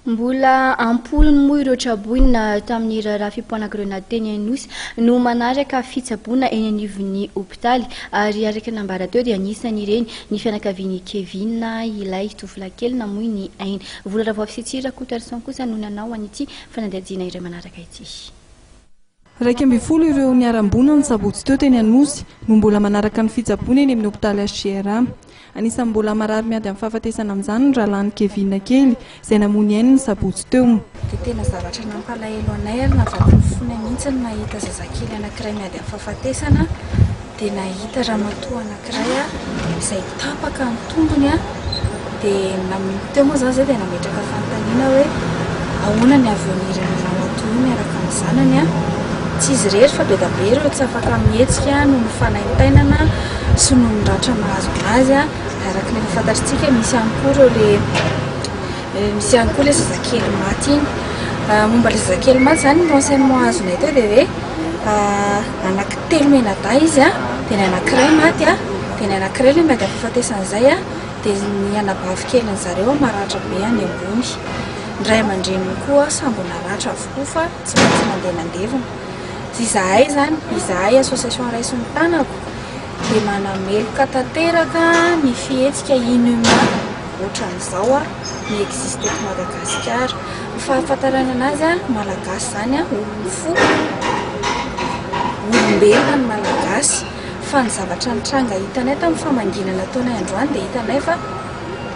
Mbola ampolony moa ireo traboina tamin'ny raha fipoana grenade teny Anosy no manaraka fitsaboana eny anivon'ny hopitaly ary araka nambara teo dia anisany ireny ny fianakavian'i Kevin ilay tovolahy kely namoy ny ainy. Vola rava fisitsira Kotarson kosa no nanao an'ity fanadihadiana iray manaraka ity. Raika amby folo ireo niarambona ny sabotsy teo teny Anosy no mbola manaraka ny fitsaboana eny amin'ny hopitaly HGR. Anisan'ny mbola marary miady amin'ny fahafatesana amin'izany ny rahalahin'i Kevin kely izay namony ainy ny sabotsy teo. Dia tena zavatra nampalahelo anay ary navadiny fony mihitsy ny nahita zazakely anankiray miady amin'ny fahafatesana dia nahita ramatoa anankiray izay tapaka ny tongony dia teo moa zany izay dia nametraka fanontaniana hoe ahoana ny avenirany ramatoa miaraka amin'ny zanany tsy izy rery fa be da be ireo tsy afaka mihetsika no ny fanaintainana sy no ny ratra mahazo azy araka ny fantatritsika misy ihany koa le zazakely maty iny. Momba le zazakely maty zany no enseignement azonay teo dia hoe anankitelo menada izy dia ny anankiray maty dia ny anankiray le miady fahafatesana izay dia ny anabavy keliny zareo maratra be any ambony. Ny ray aman-dreniny koa sambo naratra avokoa fa tsy maintsy mandeha nandevina. Izahay zany, izahay association raiso ny tanako dia manameloka tanteraka ny fihetsika inhumain ohatran'izao ny existe eto Madagasikara. Ny fahafantarana anazy malagasy zany olona fo, olombelona ny malagasy fa ny zavatra nitranga hitanay tamin'ny famanginana taonay androany dia hitanay fa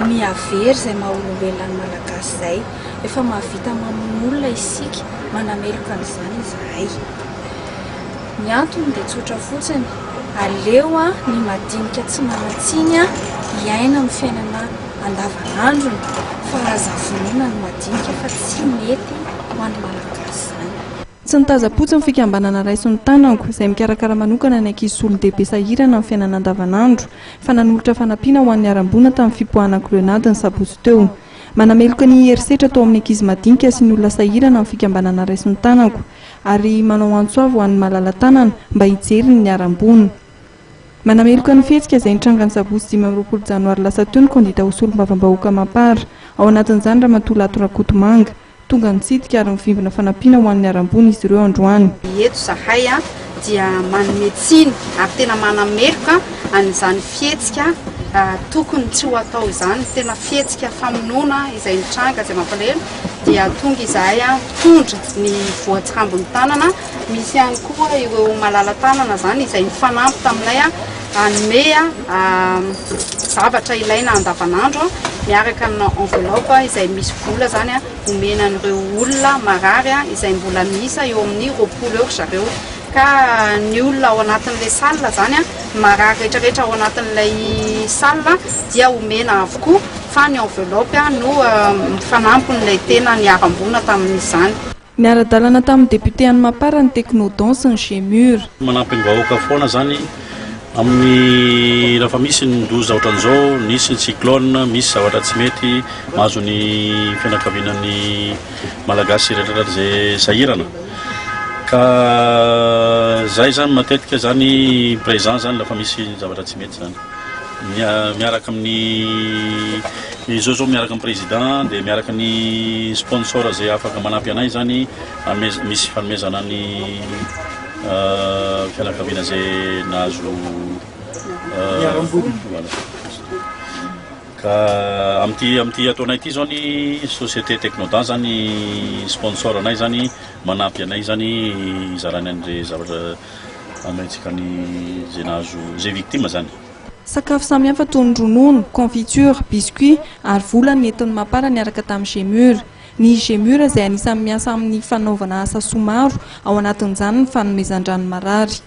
miavery izay maha-olombelona ny malagasy izay. Efa mahavita mamon'olona isika manameloka an'izany izahay. Ny antony dia tsotra fotsiny, aleo ny madinika tsy manatsiny hiaina amin'ny fiainana andavanandrony fa azavonona ny madinika fa tsy mety ho an'ny malagasy zany. Tsy nitaza-potsiny ny fikambanana raiso ny tanako izay mikarakara manokana ny ankizy sy olon-dehibe sahirana amin'ny fiainana andavanandro fa nanolotra fanampiana ho an'ny arambona tamin'ny fipoahana grenade ny sabotsy teo. Manameloka ny herisetra tao amin'ny ankizy madinika sy ny olona sahirana amin'ny fikambanana raiso ny tanako ary manao antsoavo ho an'ny malala-tanana mba hijery ny arambona. Manameloka ny fihetsika izay nitranga ny sabotsy 20 janoary lasa teo ny kandida ho solom-bavam-bahoaka Mapara. Ao anatin'izany Ramatoa Lato Rakotomanga tonga nitsidika ary mivimbina fanampiana ho an'ny arambona izy ireo androany. Eto zahay dia manome tsiny ary tena manameloka an'izany fihetsika tokony tsy ho atao izany. Tena fihetsika famonoana izay nitranga izay mampalahelo dia tonga izahay tondra ny voatsambon'ny tanana. Misy ihany koa ireo malala tanana zany izay mifanampy taminay anome zavatra ilaina andavanandro miaraka amina enveloppe izay misy vola zany omena an'ireo olona marary izay mbola miisa eo amin'ny 20 eur zareo. Ka ny olona ao anatin'ilay salle zany marary rehetrarehetra ao anatin'ilay salle dia omena avokoa fa ny enveloppe no mifanampin'ilay tena niarambona tamin'izany. Niara-dalana tamin'ny député Anne Mapara ny Technodance ny Gemur. Manampy ny vahoaka foana zany amin'ny rafa misy ny doza ohatran'izao, nisy ny cyclone, misy zavatra tsy mety mahazo ny fianakavianan'ny malagasy rehetrarehetra izay sahirana. Ka zay zany matetika zany présent zany lafa misy zavatra tsy mety zany. Miaraka amin'ny zao miaraka amin'ny président dia miaraka ny sponsor izay afaka manampy anay zany misy fanomezana ny fianakaviana izay nahazo ka amin'ity ataonay ity zao ny société Technodance zany sponsor anay zany manampy anay zany izarany an'izay zavatra amaitsika ny izay nahazo izay victime zany. Sakafo samihafa toy ny ronono, confiture, biscuit ary vola nentin'ny Mapara niaraka tamin'ny Gemur. Ny Gemur izay anisan'ny miasa amin'ny fanaovana asa somaro ao anatin'izany ny fanomezan-drano marary.